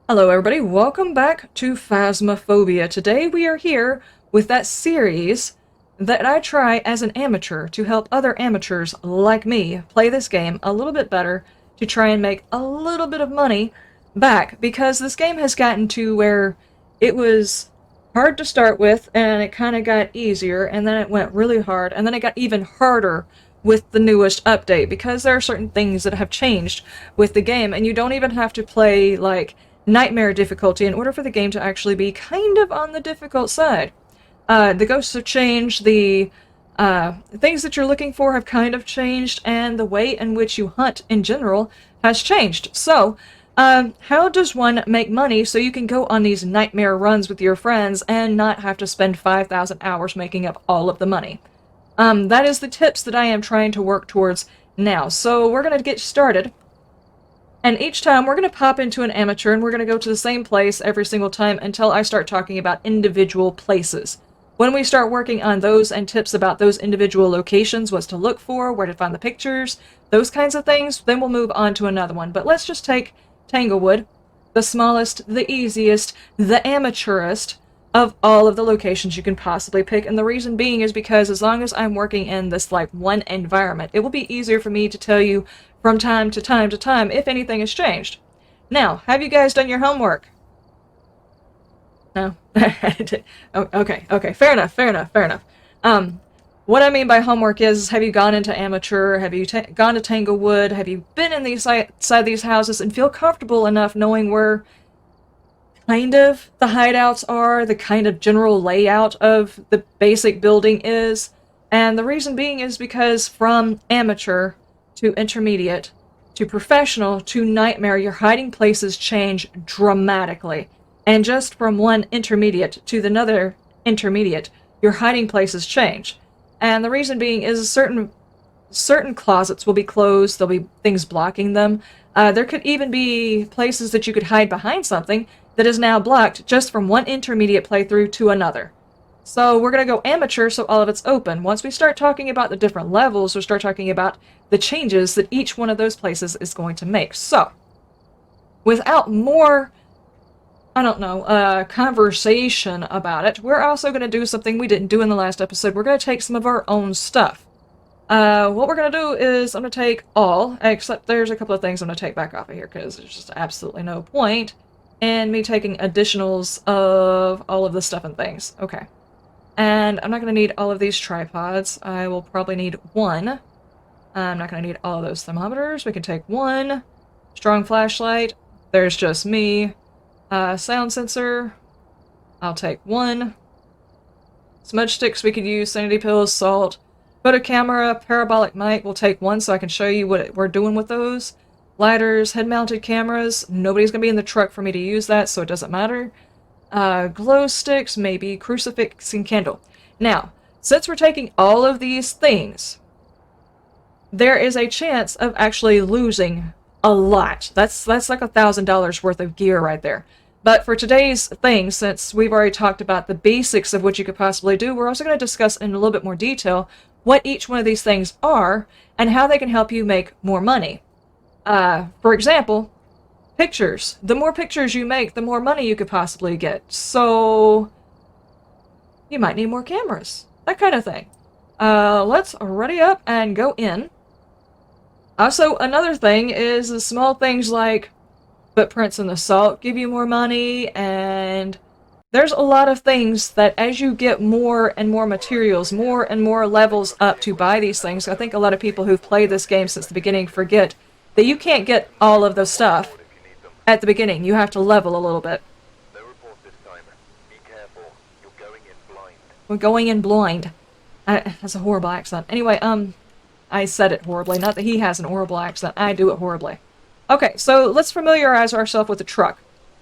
Hello everybody, welcome back to Phasmophobia. Today we are here with that series that I try as an amateur to help other amateurs like me play this game a little bit better to try and make a little bit of money back, because this game has gotten to where it was hard to start with and it kind of got easier and then it went really hard and then it got even harder with the newest update, because there are certain things that have changed with the game and you don't even have to play like nightmare difficulty in order for the game to actually be kind of on the difficult side. The ghosts have changed, the things that you're looking for have kind of changed, and the way in which you hunt in general has changed. So, how does one make money so you can go on these nightmare runs with your friends and not have to spend 5,000 hours making up all of the money? That is the tips that I am trying to work towards now. So we're going to get started. And each time we're going to pop into an amateur and we're going to go to the same place every single time until I start talking about individual places. When we start working on those and tips about those individual locations, what to look for, where to find the pictures, those kinds of things, then we'll move on to another one. But let's just take Tanglewood, the smallest, the easiest, the amateurist of all of the locations you can possibly pick. And the reason being is because as long as I'm working in this like one environment, it will be easier for me to tell you from time to time to time if anything has changed. Now, have you guys done your homework? No? Okay, fair enough, fair enough, fair enough. What I mean by homework is, have you gone into amateur? Have you gone to Tanglewood? Have you been in inside these houses and feel comfortable enough knowing where kind of the hideouts are, the kind of general layout of the basic building is? And the reason being is because from amateur to intermediate to professional to nightmare, your hiding places change dramatically. And just from one intermediate to another intermediate, your hiding places change. And the reason being is certain closets will be closed, there'll be things blocking them. There could even be places that you could hide behind something that is now blocked just from one intermediate playthrough to another. So we're going to go amateur so all of it's open. Once we start talking about the different levels, we'll start talking about the changes that each one of those places is going to make. So, without more, I don't know, conversation about it, we're also going to do something we didn't do in the last episode. We're going to take some of our own stuff. What we're going to do is I'm going to take all, except there's a couple of things I'm going to take back off of here because there's just absolutely no point in me taking additionals of all of the stuff and things. Okay. And I'm not going to need all of these tripods. I will probably need one. I'm not going to need all of those thermometers. We can take one. Strong flashlight. There's just me. Sound sensor. I'll take one. Smudge sticks we could use. Sanity pills, salt. Photo camera, parabolic mic. We'll take one so I can show you what we're doing with those. Lighters, head-mounted cameras. Nobody's going to be in the truck for me to use that, so it doesn't matter. Glow sticks, maybe crucifix and candle. Now, since we're taking all of these things, there is a chance of actually losing a lot. That's like $1,000 worth of gear right there. But for today's thing, since we've already talked about the basics of what you could possibly do, we're also going to discuss in a little bit more detail what each one of these things are and how they can help you make more money. For example, pictures. The more pictures you make, the more money you could possibly get. So, you might need more cameras. That kind of thing. Let's ready up and go in. Also, another thing is the small things like footprints in the salt give you more money, and there's a lot of things that as you get more and more materials, more and more levels up to buy these things, I think a lot of people who've played this game since the beginning forget that you can't get all of the stuff at the beginning. You have to level a little bit. No report this time. Be careful. You're going in blind. We're going in blind. That's a horrible accent. Anyway, I said it horribly. Not that he has an horrible accent. I do it horribly. Okay, so let's familiarize ourselves with the truck.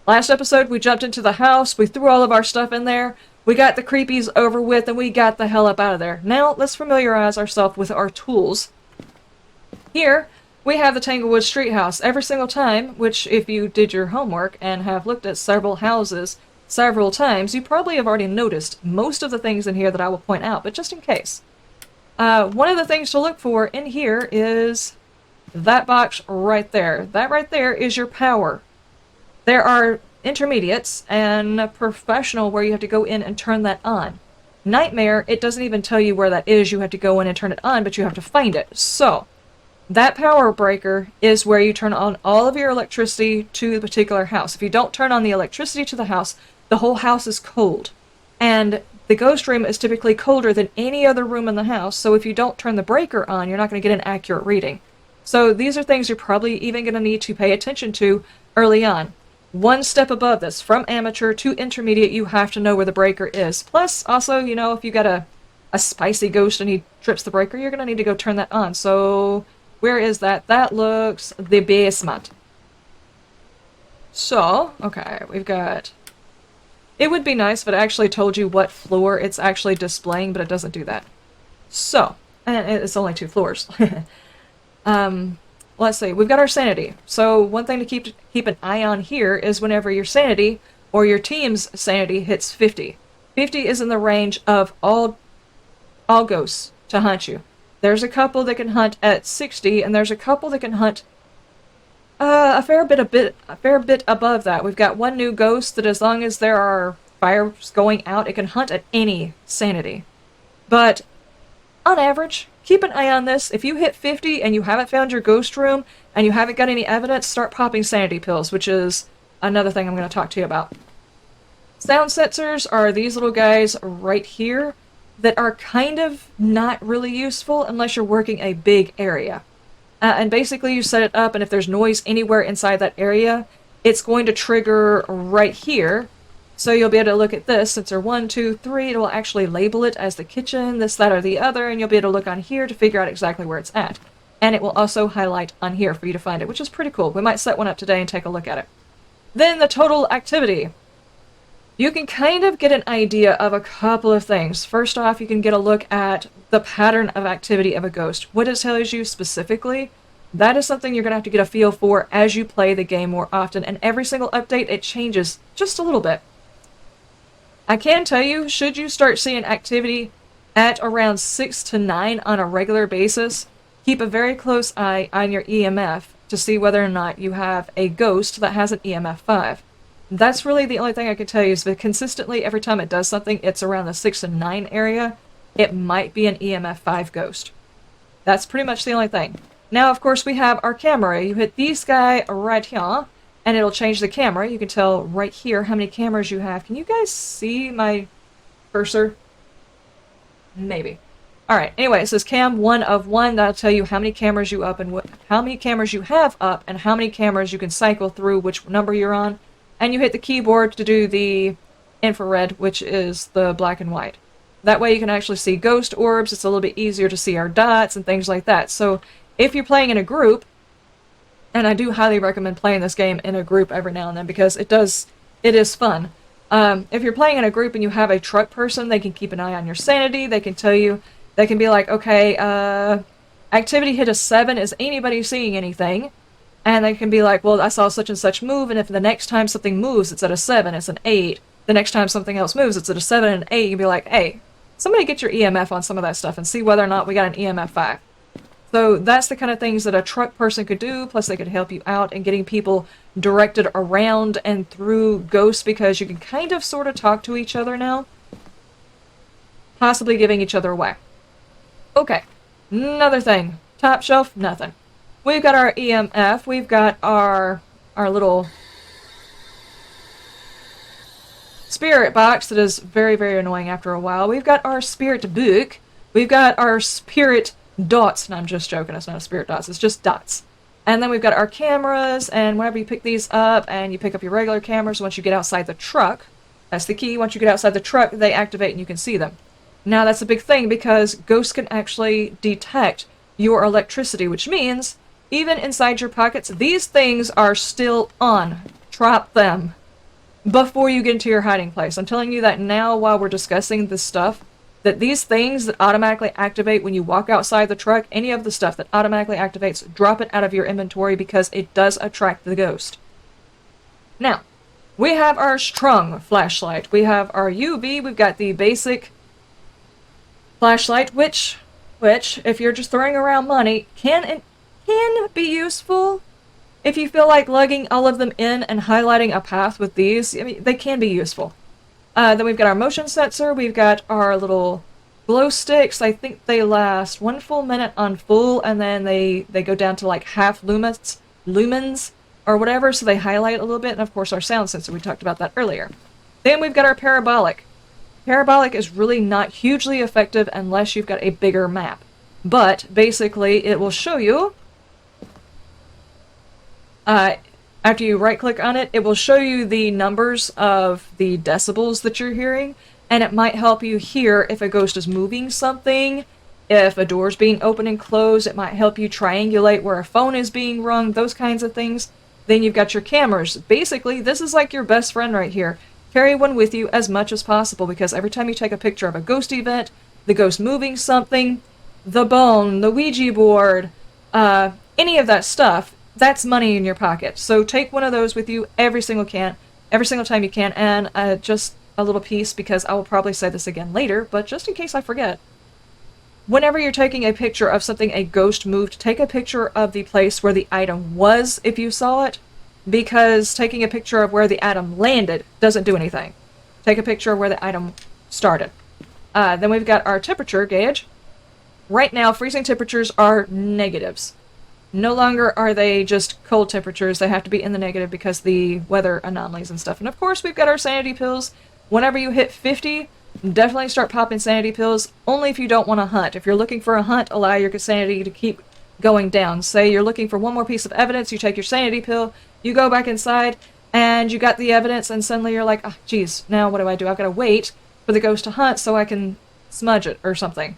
Last episode, we jumped into the house, we threw all of our stuff in there, we got the creepies over with, and we got the hell up out of there. Now, let's familiarize ourselves with our tools. Here, we have the Tanglewood Street House every single time, which if you did your homework and have looked at several houses several times, you probably have already noticed most of the things in here that I will point out, but just in case. One of the things to look for in here is that box right there. That right there is your power. There are intermediates, and professional, where you have to go in and turn that on. Nightmare, it doesn't even tell you where that is. You have to go in and turn it on, but you have to find it. So, that power breaker is where you turn on all of your electricity to the particular house. If you don't turn on the electricity to the house, the whole house is cold. And the ghost room is typically colder than any other room in the house, so if you don't turn the breaker on, you're not going to get an accurate reading. So these are things you're probably even going to need to pay attention to early on. One step above this, from amateur to intermediate, you have to know where the breaker is. Plus, also, you know, if you got a spicy ghost and he trips the breaker, you're going to need to go turn that on. So, where is that? That looks the basement. So, okay, we've got... It would be nice if it actually told you what floor it's actually displaying, but it doesn't do that. So, and it's only 2 floors. Let's see, we've got our sanity. So one thing to keep an eye on here is whenever your sanity or your team's sanity hits 50. 50 is in the range of all ghosts to hunt you. There's a couple that can hunt at 60, and there's a couple that can hunt a fair bit above that. We've got one new ghost that, as long as there are fires going out, it can hunt at any sanity. But on average, keep an eye on this. If you hit 50 and you haven't found your ghost room and you haven't got any evidence, start popping sanity pills, which is another thing I'm going to talk to you about. Sound sensors are these little guys right here that are kind of not really useful unless you're working a big area. And basically you set it up, and if there's noise anywhere inside that area, it's going to trigger right here. So you'll be able to look at this. Sensor 1, 2, 3, it will actually label it as the kitchen, this, that, or the other, and you'll be able to look on here to figure out exactly where it's at. And it will also highlight on here for you to find it, which is pretty cool. We might set one up today and take a look at it. Then the total activity. You can kind of get an idea of a couple of things. First off, you can get a look at the pattern of activity of a ghost. What it tells you specifically, that is something you're going to have to get a feel for as you play the game more often, and every single update it changes just a little bit. I can tell you, should you start seeing activity at around 6 to 9 on a regular basis, keep a very close eye on your EMF to see whether or not you have a ghost that has an EMF 5. That's really the only thing I can tell you, is that consistently every time it does something, it's around the 6 and 9 area. It might be an EMF 5 ghost. That's pretty much the only thing. Now, of course, we have our camera. You hit this guy right here, and it'll change the camera. You can tell right here how many cameras you have. Can you guys see my cursor? Maybe. Alright, anyway, it says cam 1 of 1. That'll tell you how many cameras you up and how many cameras you have up, and how many cameras you can cycle through, which number you're on. And you hit the keyboard to do the infrared, which is the black and white. That way you can actually see ghost orbs. It's a little bit easier to see our dots and things like that. So if you're playing in a group, and I do highly recommend playing this game in a group every now and then, because it is fun. If you're playing in a group and you have a truck person, they can keep an eye on your sanity. They can tell you, they can be like, okay, activity hit a 7. Is anybody seeing anything? And they can be like, well, I saw such and such move, and if the next time something moves, it's at a 7, it's an 8. The next time something else moves, it's at a 7 and an 8. You can be like, hey, somebody get your EMF on some of that stuff and see whether or not we got an EMF 5. So that's the kind of things that a truck person could do, plus they could help you out in getting people directed around and through ghosts, because you can kind of sort of talk to each other now. Possibly giving each other away. Okay, another thing. Top shelf, nothing. We've got our EMF, we've got our little spirit box that is very, very annoying after a while. We've got our spirit book. We've got our spirit dots. And I'm just joking, it's not a spirit dots, it's just dots. And then we've got our cameras, and whenever you pick these up and you pick up your regular cameras, once you get outside the truck, that's the key, once you get outside the truck, they activate and you can see them. Now that's a big thing, because ghosts can actually detect your electricity, which means even inside your pockets, these things are still on. Drop them before you get into your hiding place. I'm telling you that now while we're discussing this stuff, that these things that automatically activate when you walk outside the truck, any of the stuff that automatically activates, drop it out of your inventory, because it does attract the ghost. Now, we have our strung flashlight. We have our UV. We've got the basic flashlight, which, if you're just throwing around money, can be useful, if you feel like lugging all of them in and highlighting a path with these, I mean, they can be useful. Then we've got our motion sensor, we've got our little glow sticks. I think they last 1 full minute on full, and then they go down to like half lumens, or whatever, so they highlight a little bit, and of course our sound sensor, we talked about that earlier. Then we've got our parabolic. Parabolic is really not hugely effective unless you've got a bigger map. But basically it will show you, after you right click on it, it will show you the numbers of the decibels that you're hearing, and it might help you hear if a ghost is moving something, if a door's being opened and closed. It might help you triangulate where a phone is being rung, those kinds of things. Then you've got your cameras. Basically, this is like your best friend right here. Carry one with you as much as possible, because every time you take a picture of a ghost event, the ghost moving something, the bone, the Ouija board, any of that stuff, that's money in your pocket. So take one of those with you every single time you can. And just a little piece, because I will probably say this again later, but just in case I forget. Whenever you're taking a picture of something a ghost moved, take a picture of the place where the item was if you saw it, because taking a picture of where the item landed doesn't do anything. Take a picture of where the item started. Then we've got our temperature gauge. Right now, freezing temperatures are negatives. No longer are they just cold temperatures. They have to be in the negative because the weather anomalies and stuff. And of course, we've got our sanity pills. Whenever you hit 50, definitely start popping sanity pills, only if you don't want to hunt. If you're looking for a hunt, allow your sanity to keep going down. Say you're looking for one more piece of evidence, you take your sanity pill, you go back inside, and you got the evidence, and suddenly you're like, oh, geez, now what do? I've got to wait for the ghost to hunt so I can smudge it or something.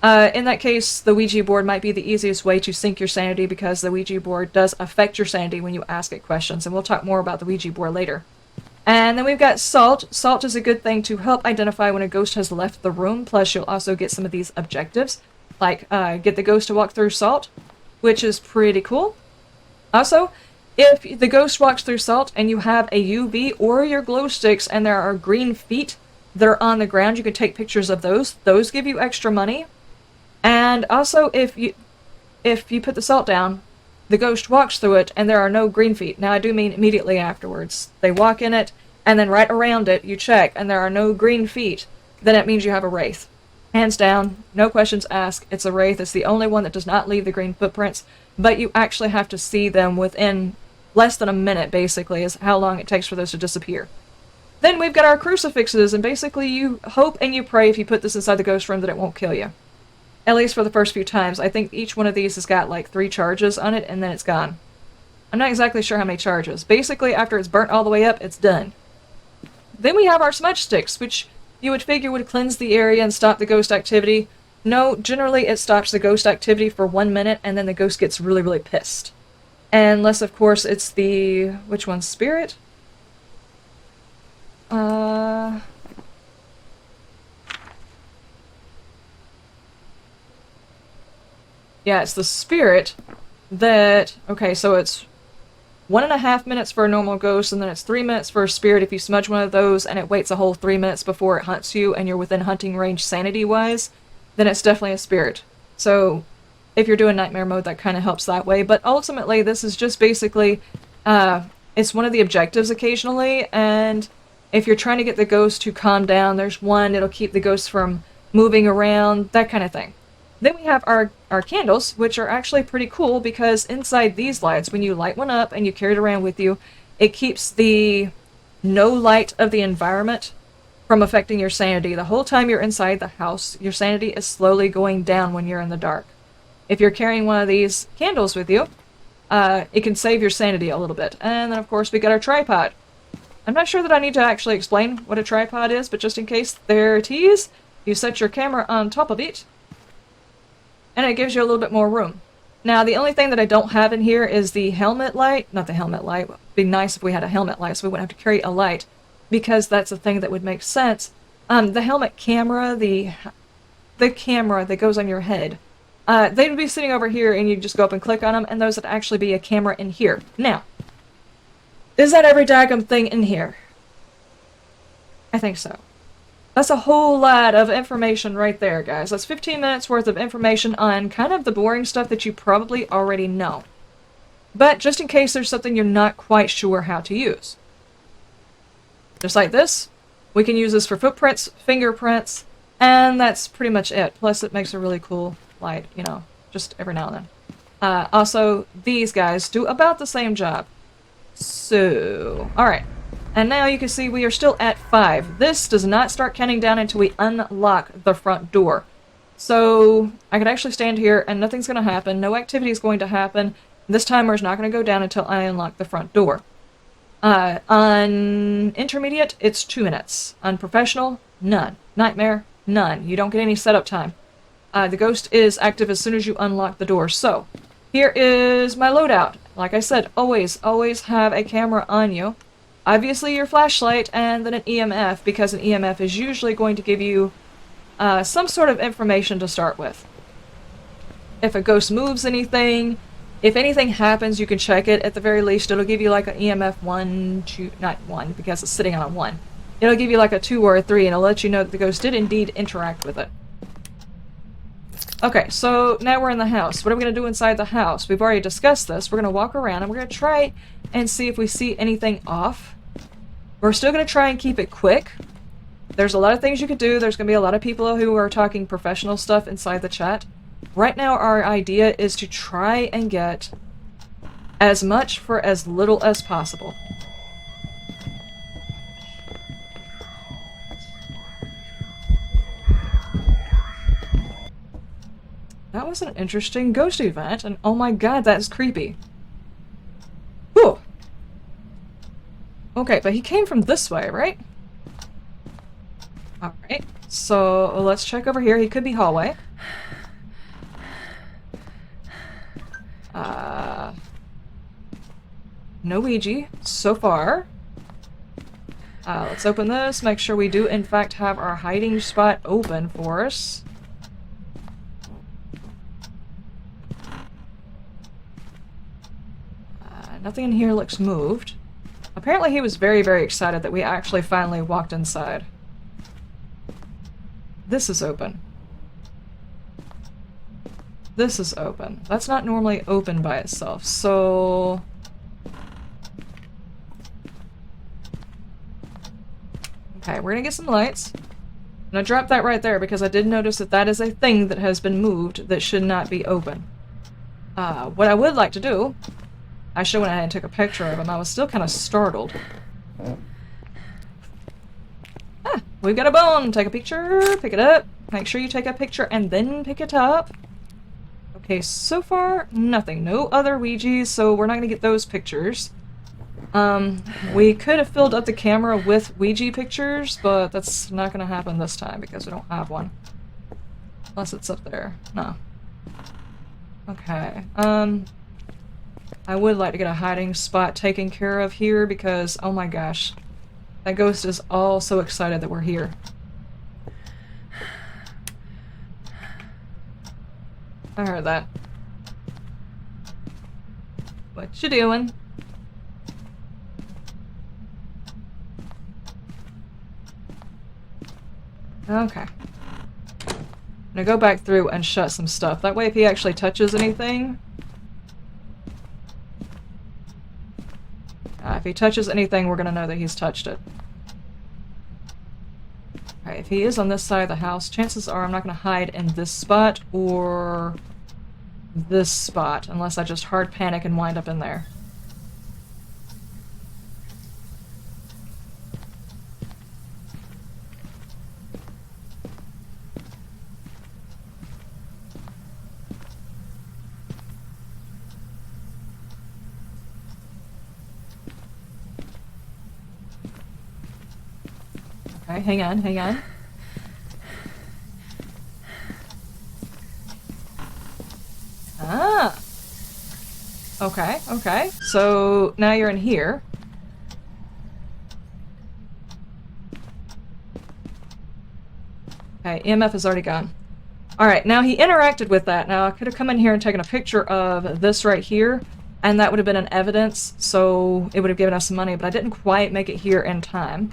In that case, the Ouija board might be the easiest way to sink your sanity, because the Ouija board does affect your sanity when you ask it questions, and we'll talk more about the Ouija board later. And then we've got salt. Salt is a good thing to help identify when a ghost has left the room, plus you'll also get some of these objectives, like get the ghost to walk through salt, which is pretty cool. Also, if the ghost walks through salt and you have a UV or your glow sticks and there are green feet that are on the ground, you can take pictures of those. Those give you extra money. And also, if you put the salt down, the ghost walks through it and there are no green feet. Now, I do mean immediately afterwards. They walk in it, and then right around it, you check, and there are no green feet. Then it means you have a wraith. Hands down, no questions asked, it's a wraith. It's the only one that does not leave the green footprints, but you actually have to see them within less than a minute, basically, is how long it takes for those to disappear. Then we've got our crucifixes, and basically you hope and you pray if you put this inside the ghost room that it won't kill you. At least for the first few times. I think each one of these has got like 3 charges on it, and then it's gone. I'm not exactly sure how many charges. Basically, after it's burnt all the way up, it's done. Then we have our smudge sticks, which you would figure would cleanse the area and stop the ghost activity. No, generally it stops the ghost activity for 1 minute, and then the ghost gets really, really pissed. Unless, of course, it's the... which one's spirit? Yeah, it's the spirit that... Okay, so it's 1.5 minutes for a normal ghost, and then it's 3 minutes for a spirit if you smudge one of those, and it waits a whole 3 minutes before it hunts you, and you're within hunting range sanity-wise, then it's definitely a spirit. So, if you're doing nightmare mode, that kind of helps that way. But ultimately, this is just basically... it's one of the objectives occasionally, and if you're trying to get the ghost to calm down, there's one, it'll keep the ghost from moving around, that kind of thing. Then we have our candles, which are actually pretty cool, because inside these lights, when you light one up and you carry it around with you, it keeps the no light of the environment from affecting your sanity. The whole time you're inside the house, your sanity is slowly going down when you're in the dark. If you're carrying one of these candles with you, it can save your sanity a little bit. And then, of course, we got our tripod. I'm not sure that I need to actually explain what a tripod is, but just in case, there it is. You set your camera on top of it, and it gives you a little bit more room. Now, the only thing that I don't have in here is the helmet light. Not the helmet light. It would be nice if we had a helmet light so we wouldn't have to carry a light, because that's a thing that would make sense. The helmet camera, the camera that goes on your head, they would be sitting over here, and you just go up and click on them, and those would actually be a camera in here. Now, is that every daggum thing in here? I think so. That's a whole lot of information right there, guys. That's 15 minutes worth of information on kind of the boring stuff that you probably already know. but just in case there's something you're not quite sure how to use. Just like this, we can use this for footprints, fingerprints, and that's pretty much it. Plus it makes a really cool light, you know, just every now and then. Also, these guys do about the same job. So, alright. And now you can see we are still at 5. This does not start counting down until we unlock the front door. So, I could actually stand here and nothing's going to happen. No activity is going to happen. This timer is not going to go down until I unlock the front door. On intermediate, it's 2 minutes. On professional, none. Nightmare, none. You don't get any setup time. The ghost is active as soon as you unlock the door. So, here is my loadout. Like I said, always have a camera on you. Obviously your flashlight and then an EMF, because an EMF is usually going to give you some sort of information to start with. If a ghost moves anything, if anything happens, you can check it. At the very least, it'll give you like an EMF 1, 2, not 1, because it's sitting on a 1. It'll give you like a 2 or a 3, and it'll let you know that the ghost did indeed interact with it. Okay, so now we're in the house. What are we going to do inside the house? We've already discussed this. We're going to walk around and we're going to try and see if we see anything off. We're still going to try and keep it quick. There's a lot of things you could do. There's going to be a lot of people who are talking professional stuff inside the chat. Right now our idea is to try and get as much for as little as possible. That was an interesting ghost event, and oh my god, that's creepy. Whew. Okay, but he came from this way, right? Alright, so let's check over here. He could be hallway. No Ouija, so far. Let's open this, make sure we do in fact have our hiding spot open for us. Nothing in here looks moved. Apparently he was very, very excited that we actually finally walked inside. This is open. This is open. That's not normally open by itself, so... Okay, we're gonna get some lights. I'm gonna drop that right there because I did notice that that is a thing that has been moved that should not be open. What I would like to do... I should went ahead and took a picture of him. I was still kind of startled. Ah, we've got a bone. Take a picture, pick it up. Make sure you take a picture and then pick it up. Okay, so far, nothing. No other Ouijas, so we're not going to get those pictures. We could have filled up the camera with Ouija pictures, but that's not going to happen this time because we don't have one. Unless it's up there. No. Okay, I would like to get a hiding spot taken care of here because, oh my gosh, that ghost is all so excited that we're here. I heard that. What you doing? Okay. I'm gonna go back through and shut some stuff. That way if he actually touches anything... if he touches anything, we're gonna know that he's touched it. Okay, if he is on this side of the house, chances are I'm not gonna hide in this spot or this spot, unless I just hard panic and wind up in there. Okay, hang on, hang on. Ah! Okay, okay. So, now you're in here. Okay, EMF is already gone. Alright, now he interacted with that. Now, I could have come in here and taken a picture of this right here, and that would have been an evidence, so it would have given us some money, but I didn't quite make it here in time.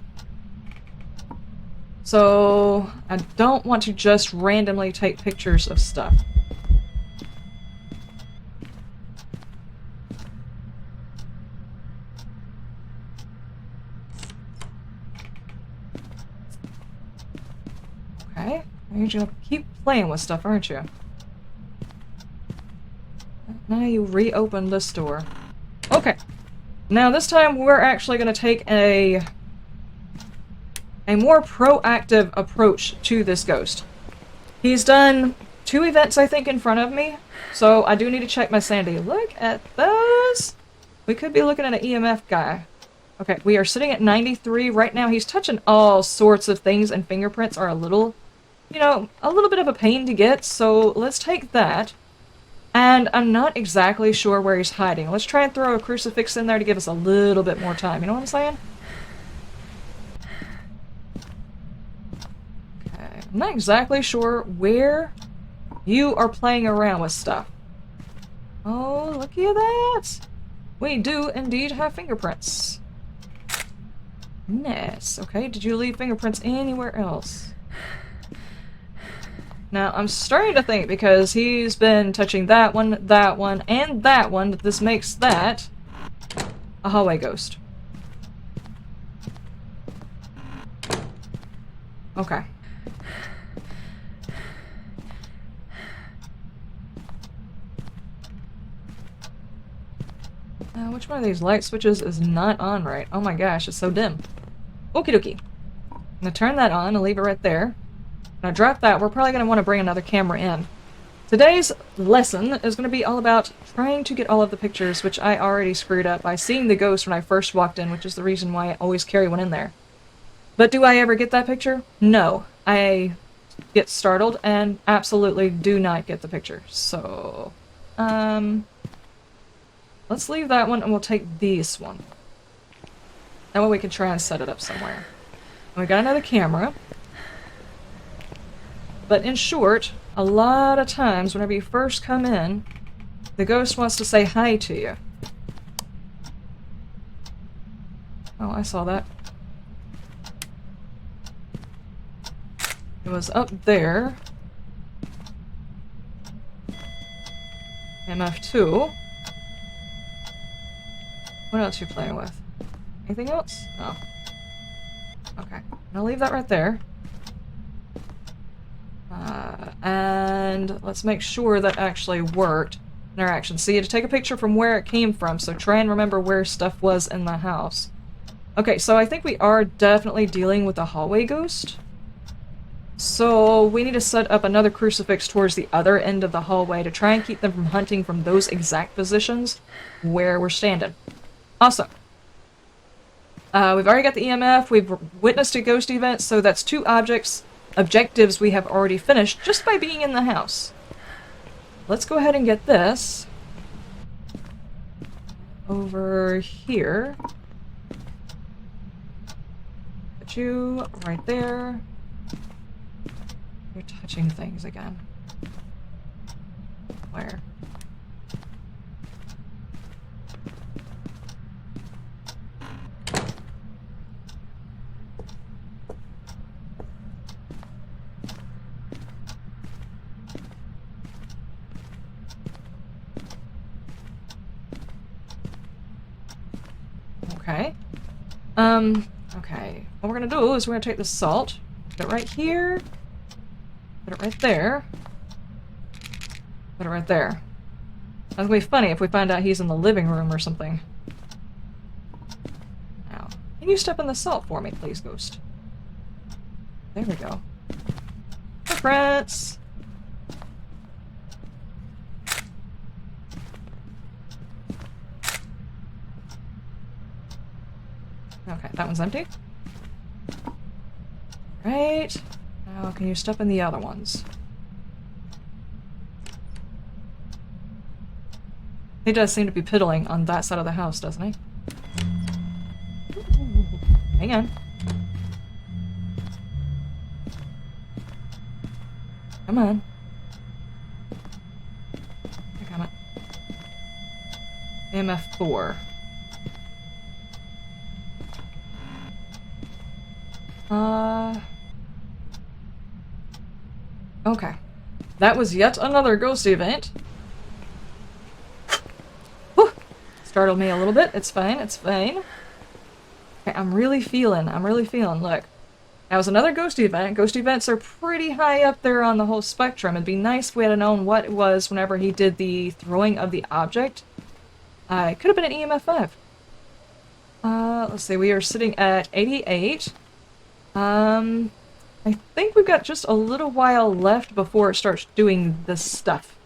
So, I don't want to just randomly take pictures of stuff. Okay. You're gonna keep playing with stuff, aren't you? Now you reopen this door. Okay. Now this time we're actually gonna take a more proactive approach to this ghost. He's done 2 events, I think, in front of me, so I do need to check my sanity. Look at those! We could be looking at an EMF guy. Okay, we are sitting at 93. Right now he's touching all sorts of things, and fingerprints are a little, you know, a little bit of a pain to get, so let's take that. And I'm not exactly sure where he's hiding. Let's try and throw a crucifix in there to give us a little bit more time. You know what I'm saying? Okay. I'm not exactly sure where you are playing around with stuff. Oh, looky at that! We do indeed have fingerprints. Nice. Okay, did you leave fingerprints anywhere else? Now, I'm starting to think, because he's been touching that one, and that one, that this makes that a hallway ghost. Okay. Which one of these light switches is not on right? Oh my gosh, it's so dim. Okie dokie. I'm gonna turn that on and leave it right there. Now drop that. We're probably going to want to bring another camera in. Today's lesson is going to be all about trying to get all of the pictures, which I already screwed up by seeing the ghost when I first walked in, which is the reason why I always carry one in there. But do I ever get that picture? No. I get startled and absolutely do not get the picture. So, let's leave that one and we'll take this one. That way we can try and set it up somewhere. And we got another camera. But in short, a lot of times whenever you first come in, the ghost wants to say hi to you. Oh, I saw that. It was up there. MF2. What else are you playing with? Anything else? Oh. Okay. I'll leave that right there. And let's make sure that actually worked. Interaction. See, you had to take a picture from where it came from, so try and remember where stuff was in the house. Okay, so I think we are definitely dealing with a hallway ghost. So we need to set up another crucifix towards the other end of the hallway to try and keep them from hunting from those exact positions where we're standing. Awesome. We've already got the EMF, we've witnessed a ghost event, so that's 2 objectives we have already finished just by being in the house. Let's go ahead and get this over here. Put you right there. You're touching things again. Where? Okay. Okay. What we're gonna do is we're gonna take the salt, put it right here, put it right there, put it right there. That's gonna be funny if we find out he's in the living room or something. Now, can you step in the salt for me, please, ghost? There we go. Footprints! Okay, that one's empty. Right. Now, can you step in the other ones? He does seem to be piddling on that side of the house, doesn't he? Ooh, hang on. Come on. I got it. MF4. Okay. That was yet another ghost event. Whew! Startled me a little bit. It's fine, it's fine. Okay, I'm really feeling, look. That was another ghost event. Ghost events are pretty high up there on the whole spectrum. It'd be nice if we had known what it was whenever he did the throwing of the object. It could have been an EMF 5. Let's see, we are sitting at 88. I think we've got just a little while left before it starts doing this stuff.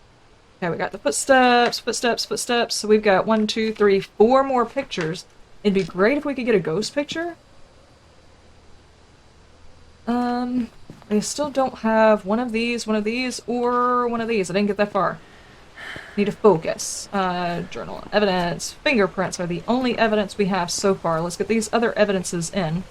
Okay, we got the footsteps, footsteps, footsteps. So we've got 1, 2, 3, 4 more pictures. It'd be great if we could get a ghost picture. I still don't have one of these, or one of these. I didn't get that far. Need to focus. Journal evidence. Fingerprints are the only evidence we have so far. Let's get these other evidences in.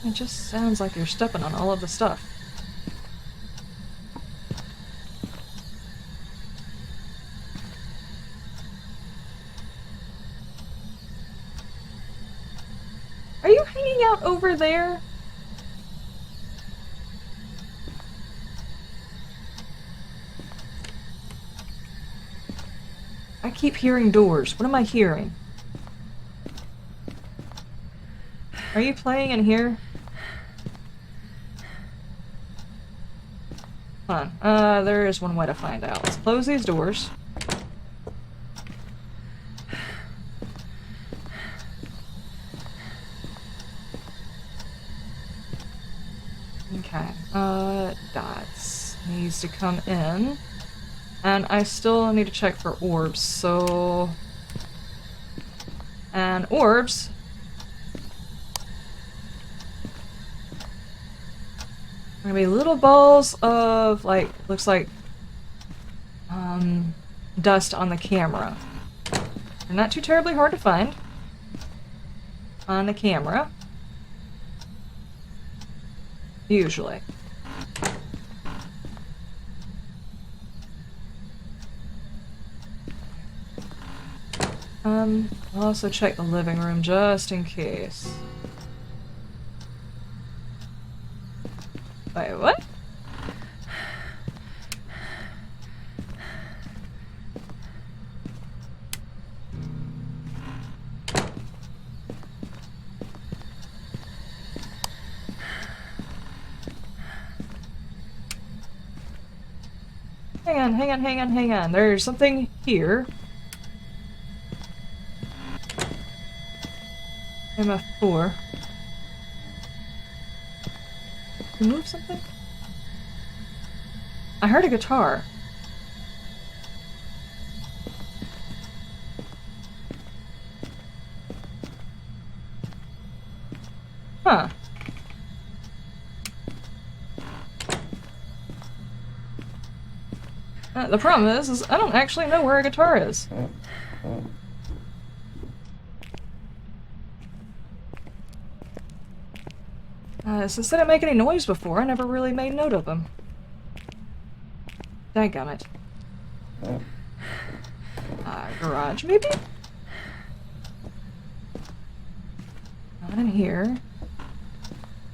It just sounds like you're stepping on all of the stuff. Are you hanging out over there? I keep hearing doors. What am I hearing? Are you playing in here? Hold on. There is one way to find out. Let's close these doors. Okay. Dots needs to come in. And I still need to check for orbs, so... And orbs... are gonna be little balls of, like, looks like, dust on the camera. They're not too terribly hard to find on the camera. Usually. I'll also check the living room just in case. Wait, what? Hang on. There's something here. MF4. Move something? I heard a guitar. Huh. The problem is I don't actually know where a guitar is. Since they didn't make any noise before, I never really made note of them. Dadgummit. Garage, maybe? Not in here.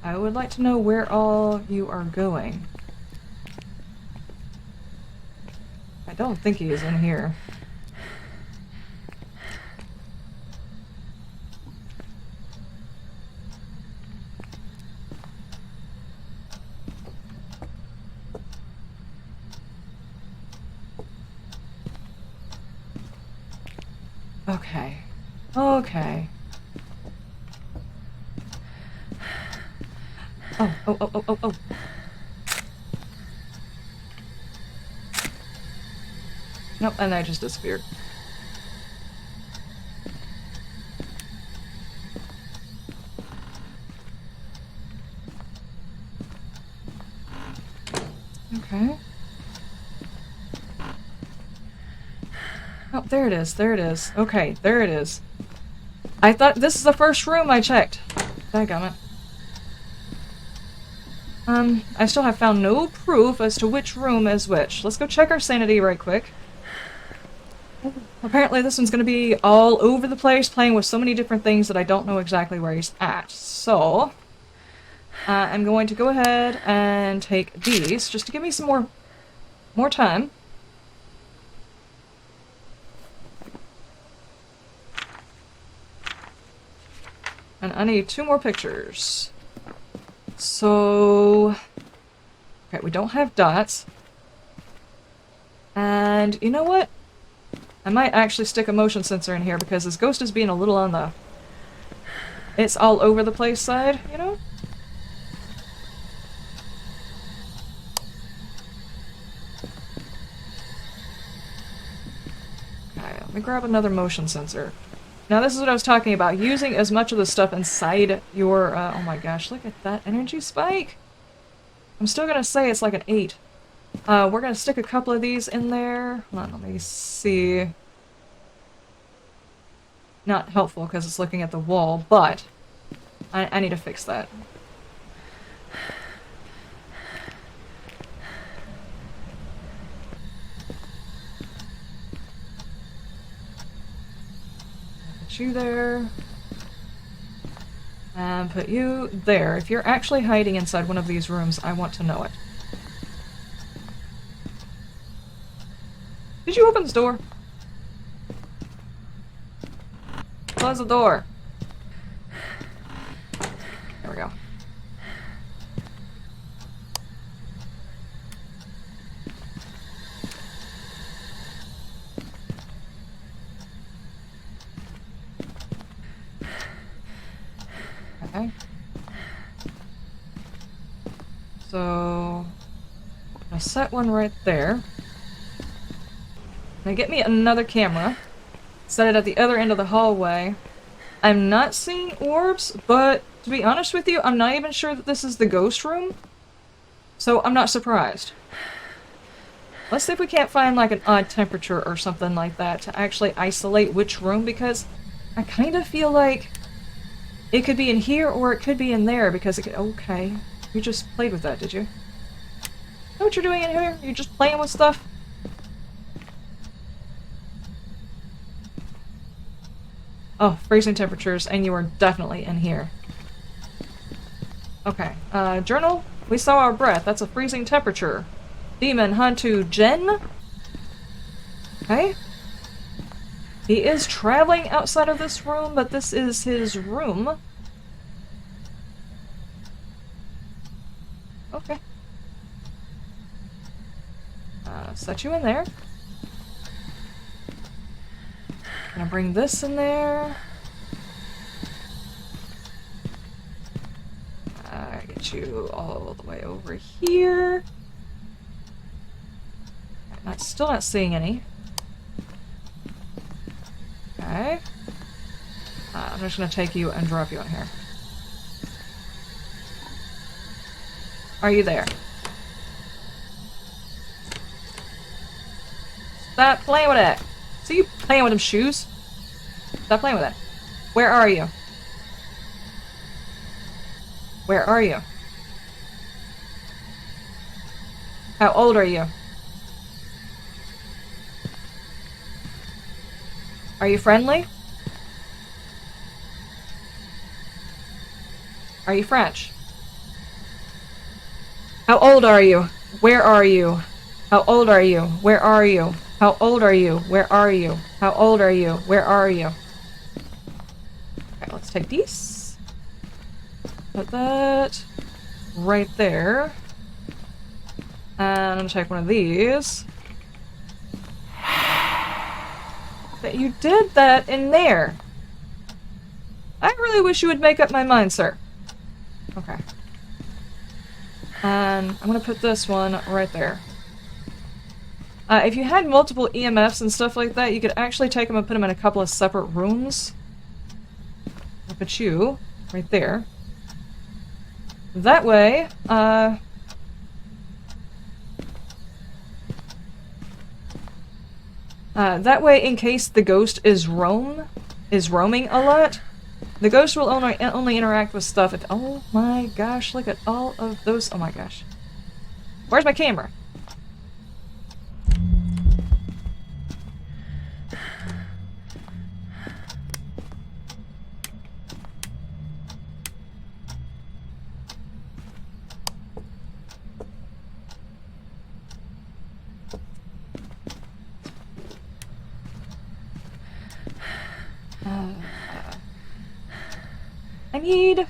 I would like to know where all you are going. I don't think he is in here. Okay. Oh. Nope, and I just disappeared. Okay. Oh, there it is. Okay, there it is. I thought this is the first room I checked. Dadgummit. I still have found no proof as to which room is which. Let's go check our sanity right quick. Apparently this one's going to be all over the place, playing with so many different things that I don't know exactly where he's at. So, I'm going to go ahead and take these, just to give me some more time. And I need 2 more pictures. So... Okay, we don't have dots. And you know what? I might actually stick a motion sensor in here because this ghost is being a little on the... It's all over the place side, you know? Okay, let me grab another motion sensor. Now this is what I was talking about, using as much of the stuff inside your... oh my gosh, look at that energy spike! I'm still gonna say it's like an 8. We're gonna stick a couple of these in there. Hold on, let me see. Not helpful because it's looking at the wall, but I need to fix that. Put you there. And put you there. If you're actually hiding inside one of these rooms, I want to know it. Did you open this door? Close the door. There we go. Okay. So, I'll set one right there. Now get me another camera. Set it at the other end of the hallway. I'm not seeing orbs, but to be honest with you, I'm not even sure that this is the ghost room. So I'm not surprised. Let's see if we can't find like an odd temperature or something like that to actually isolate which room, because I kind of feel like it could be in here or it could be in there, because it could... Okay. You just played with that, did you? Know what you're doing in here? You're just playing with stuff? Oh, freezing temperatures, and you are definitely in here. Okay, journal. We saw our breath. That's a freezing temperature. Demon Hantu Jen. Okay. He is traveling outside of this room, but this is his room. Okay. Set you in there. Gonna bring this in there. Get you all the way over here. Still not seeing any. Okay. I'm just gonna take you and drop you in here. Are you there? Stop playing with it! See you playing with them shoes? Stop playing with it. Where are you? Where are you? How old are you? Are you friendly? Are you French? How old are you? Where are you? How old are you? Where are you? How old are you? Where are you? How old are you? Where are you? Okay, let's take these. Put that right there. And I'm gonna take one of these. That you did that in there. I really wish you would make up my mind, sir. Okay. And I'm gonna put this one right there. If you had multiple EMFs and stuff like that, you could actually take them and put them in a couple of separate rooms. I'll put you right there. That way, in case the ghost is roaming a lot, the ghost will only interact with stuff if... Oh my gosh, look at all of those... Oh my gosh. Where's my camera? I need...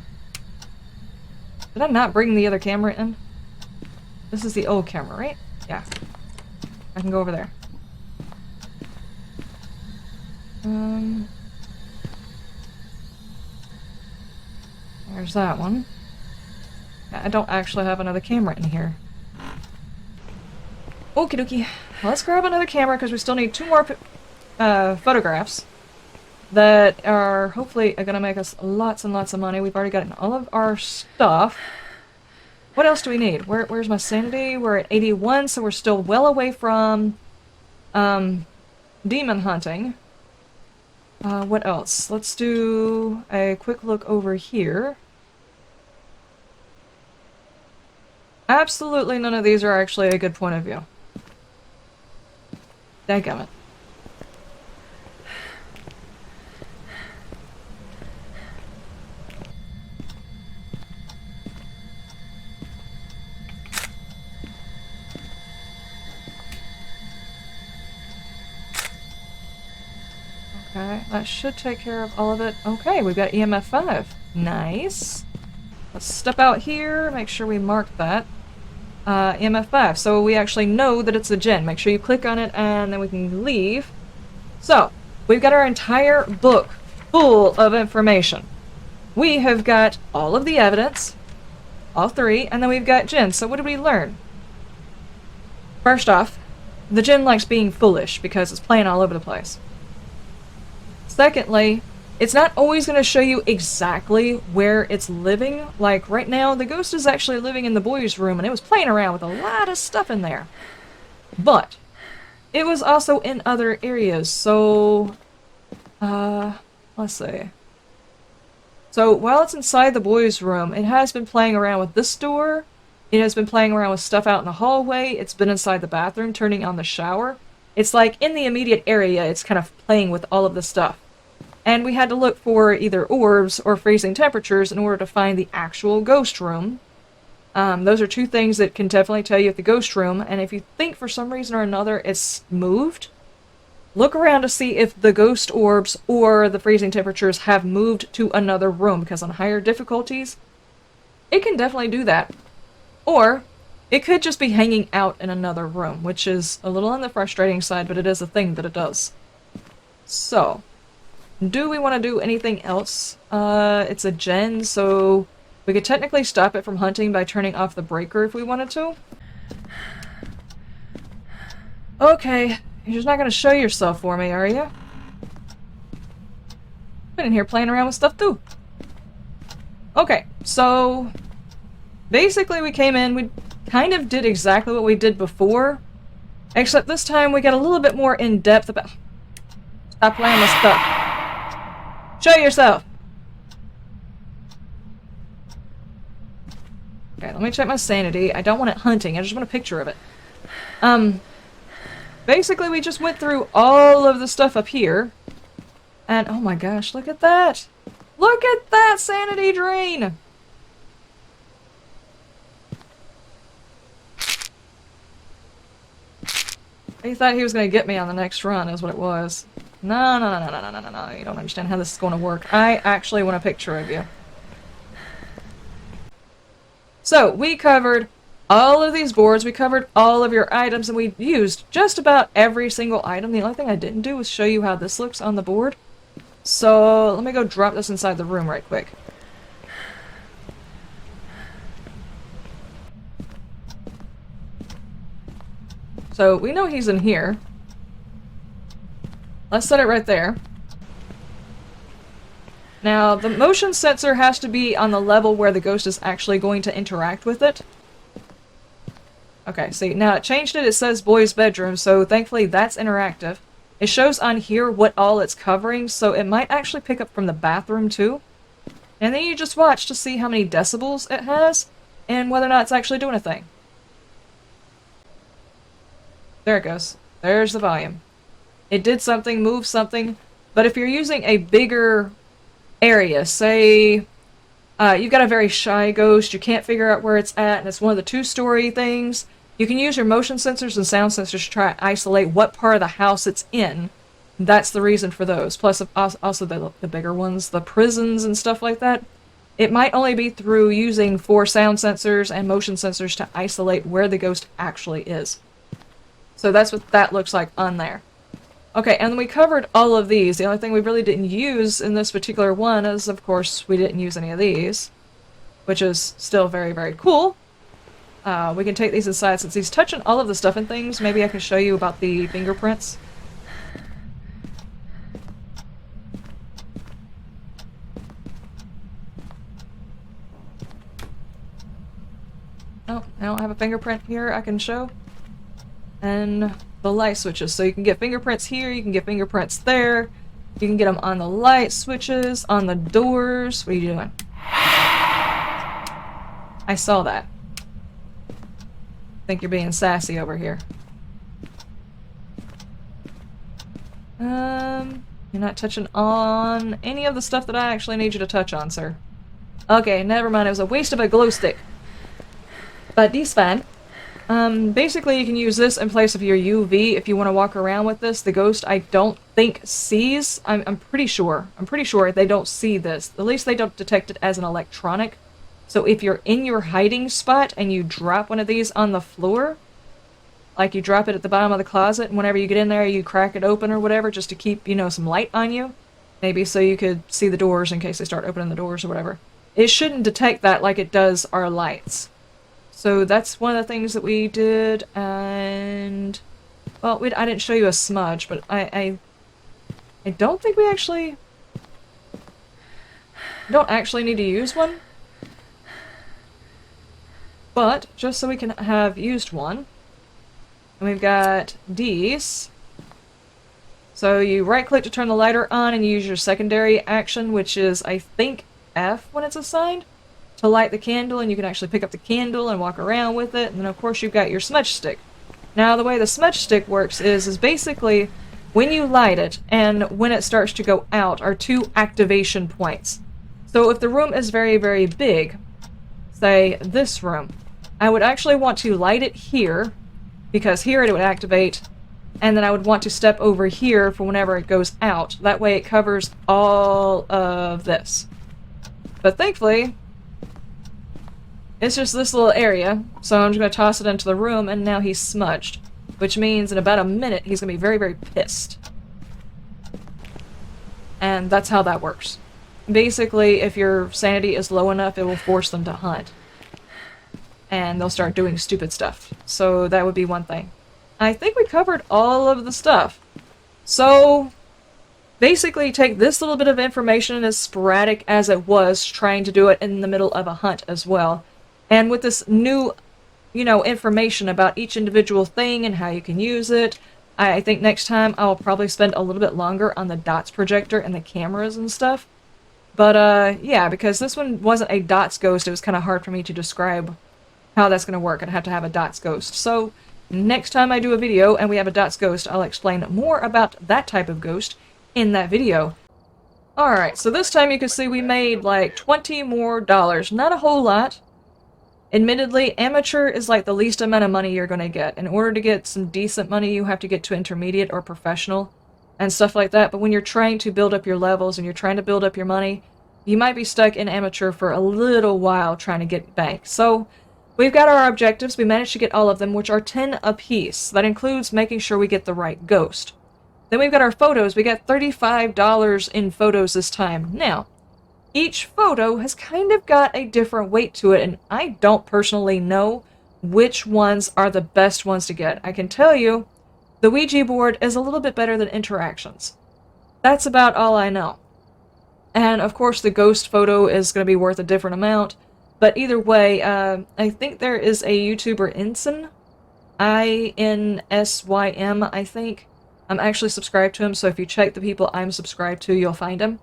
Did I not bring the other camera in? This is the old camera, right? Yeah. I can go over there. There's that one. I don't actually have another camera in here. Okie dokie. Let's grab another camera because we still need 2 more photographs that are hopefully going to make us lots and lots of money. We've already gotten all of our stuff. What else do we need? Where's my sanity? We're at 81, so we're still well away from demon hunting. What else? Let's do a quick look over here. Absolutely none of these are actually a good point of view. Dadgummit. Okay, that should take care of all of it. Okay, we've got EMF 5. Nice. Let's step out here, make sure we mark that. EMF 5, so we actually know that it's a gen. Make sure you click on it and then we can leave. So, we've got our entire book full of information. We have got all of the evidence, all 3, and then we've got gen. So what did we learn? First off, the gen likes being foolish because it's playing all over the place. Secondly, it's not always going to show you exactly where it's living. Like right now, the ghost is actually living in the boys' room and it was playing around with a lot of stuff in there. But it was also in other areas, so let's see. So while it's inside the boys' room, it has been playing around with this door. It has been playing around with stuff out in the hallway. It's been inside the bathroom, turning on the shower. It's like in the immediate area, it's kind of playing with all of the stuff. And we had to look for either orbs or freezing temperatures in order to find the actual ghost room. Those are 2 things that can definitely tell you at the ghost room, and if you think for some reason or another it's moved, look around to see if the ghost orbs or the freezing temperatures have moved to another room, because on higher difficulties, it can definitely do that. Or, it could just be hanging out in another room, which is a little on the frustrating side, but it is a thing that it does. So, do we want to do anything else? It's a gen, so we could technically stop it from hunting by turning off the breaker if we wanted to. Okay, you're just not going to show yourself for me, are you? Been in here playing around with stuff too. Okay, so basically we came in, we kind of did exactly what we did before, except this time we got a little bit more in depth about... Stop playing with stuff. Show yourself! Okay, let me check my sanity. I don't want it hunting, I just want a picture of it. Basically we just went through all of the stuff up here. And, oh my gosh, look at that! Look at that sanity drain! He thought he was going to get me on the next run, is what it was. No, you don't understand how this is going to work. I actually want a picture of you. So, we covered all of these boards, we covered all of your items, and we used just about every single item. The only thing I didn't do was show you how this looks on the board. So, let me go drop this inside the room right quick. So, we know he's in here. Let's set it right there. Now, the motion sensor has to be on the level where the ghost is actually going to interact with it. Okay, see, now it changed it. It says boys' bedroom, so thankfully that's interactive. It shows on here what all it's covering, so it might actually pick up from the bathroom too. And then you just watch to see how many decibels it has, and whether or not it's actually doing a thing. There it goes. There's the volume. It did something, moved something, but if you're using a bigger area, say you've got a very shy ghost, you can't figure out where it's at, and it's one of the 2-story things, you can use your motion sensors and sound sensors to try to isolate what part of the house it's in. That's the reason for those. Plus, also the bigger ones, the prisons and stuff like that. it might only be through using 4 sound sensors and motion sensors to isolate where the ghost actually is. So that's what that looks like on there. Okay, and we covered all of these. The only thing we really didn't use in this particular one is, of course, we didn't use any of these, which is still very, very cool. We can take these aside since he's touching all of the stuff and things. Maybe I can show you about the fingerprints. Oh, I don't have a fingerprint here I can show. And the light switches. So you can get fingerprints here, you can get fingerprints there. You can get them on the light switches, on the doors. What are you doing? I saw that. Think you're being sassy over here. You're not touching on any of the stuff that I actually need you to touch on, sir. Okay, never mind. It was a waste of a glow stick. But these fine. Basically you can use this in place of your UV if you want to walk around with this. The ghost, I don't think sees. I'm pretty sure. I'm pretty sure they don't see this. At least they don't detect it as an electronic. So if you're in your hiding spot and you drop one of these on the floor, like you drop it at the bottom of the closet, and whenever you get in there you crack it open or whatever just to keep, you know, some light on you. Maybe so you could see the doors in case they start opening the doors or whatever. It shouldn't detect that like it does our lights. So that's one of the things that we did, and... well, I didn't show you a smudge, but I don't think we actually... don't actually need to use one. But, just so we can have used one, and we've got these. So you right-click to turn the lighter on, and you use your secondary action, which is, I think, F when it's assigned, to light the candle, and you can actually pick up the candle and walk around with it. And then, of course, you've got your smudge stick. Now, the way the smudge stick works is basically when you light it and when it starts to go out are 2 activation points. So if the room is very, very big, say this room, I would actually want to light it here, because here it would activate, and then I would want to step over here for whenever it goes out. That way it covers all of this. But thankfully, it's just this little area, so I'm just going to toss it into the room, and now he's smudged. Which means in about a minute, he's going to be very, very pissed. And that's how that works. Basically, if your sanity is low enough, it will force them to hunt. And they'll start doing stupid stuff. So that would be one thing. I think we covered all of the stuff. So, basically take this little bit of information, as sporadic as it was, trying to do it in the middle of a hunt as well. And with this new, you know, information about each individual thing and how you can use it, I think next time I'll probably spend a little bit longer on the dots projector and the cameras and stuff. But, yeah, because this one wasn't a dots ghost, it was kind of hard for me to describe how that's going to work. I'd have to have a dots ghost. So, next time I do a video and we have a dots ghost, I'll explain more about that type of ghost in that video. Alright, so this time you can see we made like $20 more. Not a whole lot. Admittedly, amateur is like the least amount of money you're going to get. In order to get some decent money, you have to get to intermediate or professional and stuff like that. But when you're trying to build up your levels and you're trying to build up your money, you might be stuck in amateur for a little while trying to get bank. So, we've got our objectives. We managed to get all of them, which are 10 apiece. That includes making sure we get the right ghost. Then we've got our photos. We got $35 in photos this time. Now, each photo has kind of got a different weight to it, and I don't personally know which ones are the best ones to get. I can tell you, the Ouija board is a little bit better than interactions. That's about all I know. And, of course, the ghost photo is going to be worth a different amount. But either way, I think there is a YouTuber, Insyn. I-N-S-Y-M, I think. I'm actually subscribed to him, so if you check the people I'm subscribed to, you'll find him.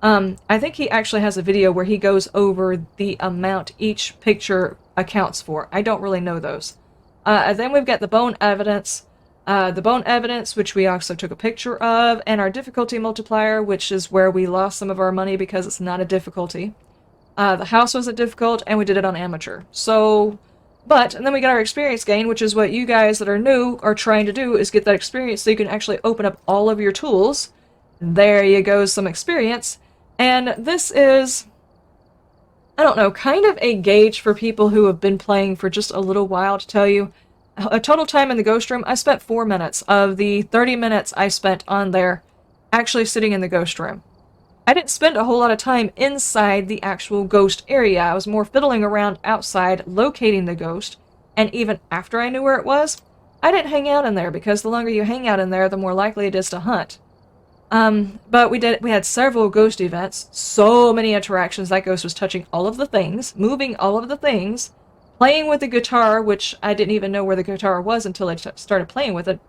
I think he actually has a video where he goes over the amount each picture accounts for. I don't really know those. Then we've got the bone evidence. The bone evidence, which we also took a picture of, and our difficulty multiplier, which is where we lost some of our money because it's not a difficulty. The house wasn't difficult, and we did it on amateur. So, and then we got our experience gain, which is what you guys that are new are trying to do, is get that experience so you can actually open up all of your tools. There you go, some experience. And this is I don't know, kind of a gauge for people who have been playing for just a little while to tell you. A total time in the ghost room, I spent 4 minutes of the 30 minutes I spent on there actually sitting in the ghost room. I didn't spend a whole lot of time inside the actual ghost area. I was more fiddling around outside, locating the ghost, and even after I knew where it was, I didn't hang out in there because the longer you hang out in there, the more likely it is to hunt. But we had several ghost events, so many interactions. That ghost was touching all of the things, moving all of the things, playing with the guitar, which I didn't even know where the guitar was until I started playing with it.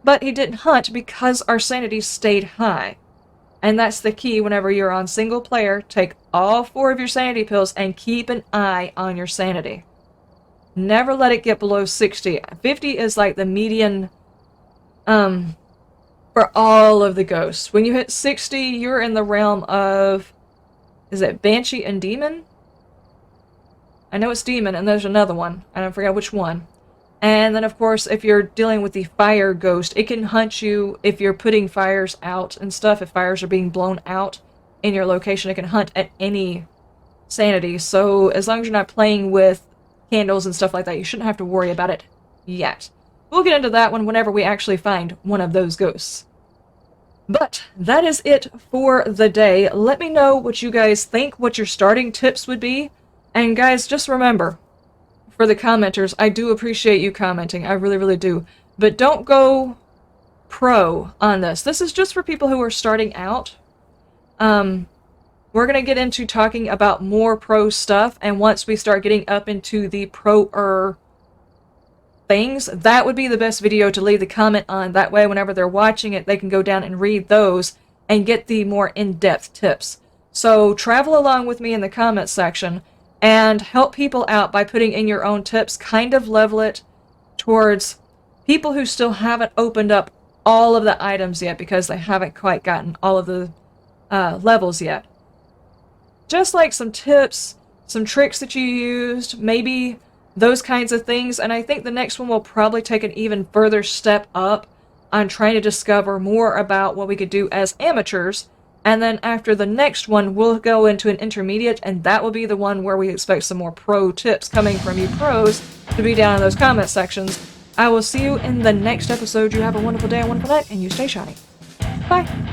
But he didn't hunt because our sanity stayed high. And that's the key whenever you're on single player. Take all 4 of your sanity pills and keep an eye on your sanity. Never let it get below 60. 50 is like the median, for all of the ghosts. When you hit 60, you're in the realm of, is it Banshee and Demon? I know it's Demon, and there's another one. I don't forget which one. And then, of course, if you're dealing with the fire ghost, it can hunt you if you're putting fires out and stuff. If fires are being blown out in your location, it can hunt at any sanity. So as long as you're not playing with candles and stuff like that, you shouldn't have to worry about it yet. We'll get into that one whenever we actually find one of those ghosts. But that is it for the day. Let me know what you guys think, what your starting tips would be. And guys, just remember, for the commenters, I do appreciate you commenting. I really, really do. But don't go pro on this. This is just for people who are starting out. We're going to get into talking about more pro stuff. And once we start getting up into the pro-er things, that would be the best video to leave the comment on. That way, whenever they're watching it, they can go down and read those and get the more in-depth tips. So travel along with me in the comment section and help people out by putting in your own tips. Kind of level it towards people who still haven't opened up all of the items yet because they haven't quite gotten all of the levels yet. Just like some tips, some tricks that you used, maybe those kinds of things. And I think the next one will probably take an even further step up on trying to discover more about what we could do as amateurs. And then after the next one, we'll go into an intermediate, and that will be the one where we expect some more pro tips coming from you pros to be down in those comment sections. I will see you in the next episode. You have a wonderful day, a wonderful night, and you stay shiny. Bye!